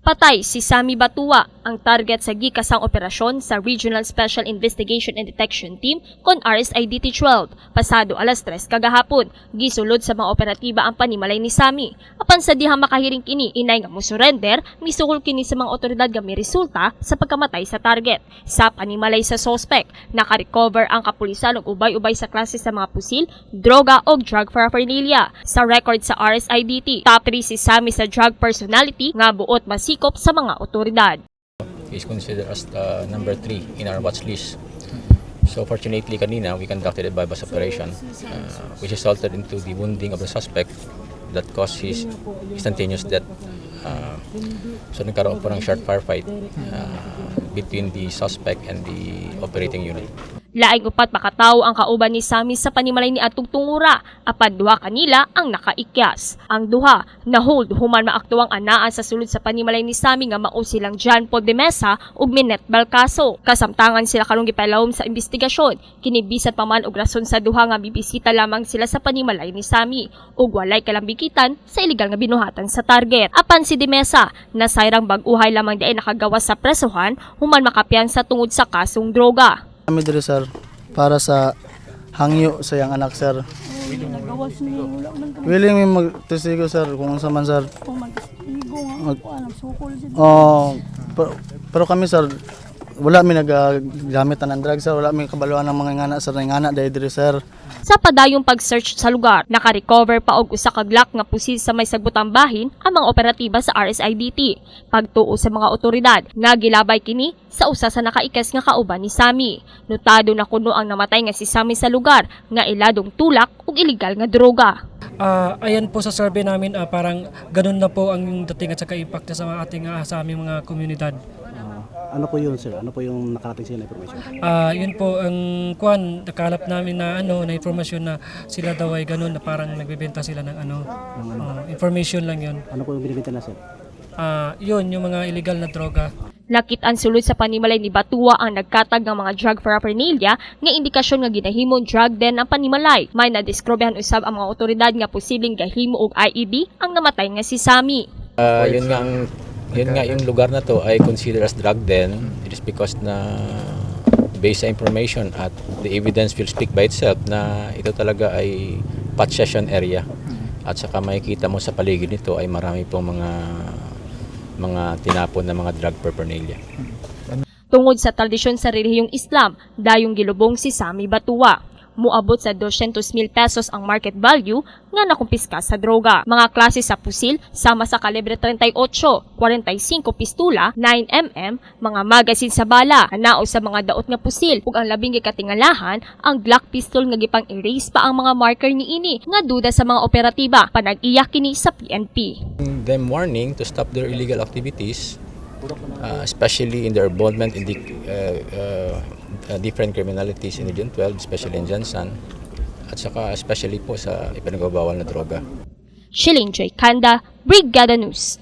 Patay si Sammy Batua, ang target sa gikasang operasyon sa Regional Special Investigation and Detection Team kon RSIDT-12. Pasado alas 3 kagahapon, gisulod sa mga operatiba ang panimalay ni Sammy. Apan sa dihang makahiring kini, inay nga mo surrender, misukol kini sa mga otoridad nga may resulta sa pagkamatay sa target. Sa panimalay sa sospek, nakarecover ang kapulisan og ubay-ubay sa klase sa mga pusil, droga o drug paraphernalia. Sa record sa RSIDT, top 3 si Sammy sa drug personality nga buot masikop sa mga otoridad. He is considered as number 3 in our watch list. So fortunately kanina we conducted a bypass operation which resulted into the wounding of the suspect that caused his instantaneous death. So nagkaroon po ng short firefight between the suspect and the operating unit. Laing upat makatawo ang kauban ni Sammy sa panimalay ni atong tungura, apan duha kanila ang nakaikyas. Ang duha na hold human maaktuang anaan sa sulod sa panimalay ni Sammy nga mao silang John Paul de Mesa ug Minette Balcaso. Kasamtangan sila karong gipalawom sa investigasyon. Kini bisan pa man og rason sa duha nga bibisita lamang sila sa panimalay ni Sammy ug walay kalambikitan sa illegal nga binuhatan sa target. Apan si de Mesa nasayrang bag-uhay lamang diay nakagawas sa presohan human makapiyansa tungod sa kasong droga. Kami diri sir para sa hangyo sa yang anak sir. Willing mi magtestigo sir kung sa man sir. Pero kami sir wala mi nagagamit ng drugs sir, wala mi kabaluan ng mga ngana sir, ngana diri sir. Sa padayong pag-search sa lugar, naka-recover pa og usa ka Glock nga pusil sa may sagbutang bahin ang mga operatiba sa RSIDT. Pagtuo sa mga otoridad, nga gilabay kini sa usa sa nakaikas nga kauban ni Sammy. Notado na kuno ang namatay nga si Sammy sa lugar nga iladong tulak ug illegal nga droga. Ayan po sa survey namin, parang ganun na po ang dating at saka impact sa ating sa aming mga komunidad. Ano po yun sir? Ano po yung nakarating sila na information? Yun po ang nakalap namin na na informasyon na sila daw ay ganun na parang nagbebenta sila ng information lang yun. Ano po yung binibenta na sir? Yun yung mga illegal na droga. Nakit-an sulod sa panimalay ni Batua ang nagkatag ng mga drug paraphernalia nga indikasyon nga ginahimong drug den ang panimalay. May nadiskrobehan usab ang mga otoridad nga posibleng gahimo og IED ang namatay nga si Sammy. Yun nga yung lugar na to ay considered as drug den. It is because na based sa information at the evidence will speak by itself na ito talaga ay pot session area. At saka makikita mo sa paligid nito ay marami pong mga tinapon na mga drug paraphernalia. Tungod sa tradisyon sa relihiyong Islam, dayong gilubong si Sammy Batua. Muabot sa 200,000 pesos ang market value nga nakumpiska sa droga. Mga klase sa pusil sama sa kalibre 38, 45 pistola, 9mm, mga magasin sa bala, anao sa mga daot nga pusil ug ang labing gikatingalahan ang Glock pistol nga gipang erase pa ang mga marker niini nga duda sa mga operatiba panag-iya kini sa PNP. Them warning to stop their illegal activities, especially in their involvement in the different criminalities in Region 12, especially in Jansan, at saka especially po sa ipinagbabawal na droga. Shilling J. Kanda, Brigada News.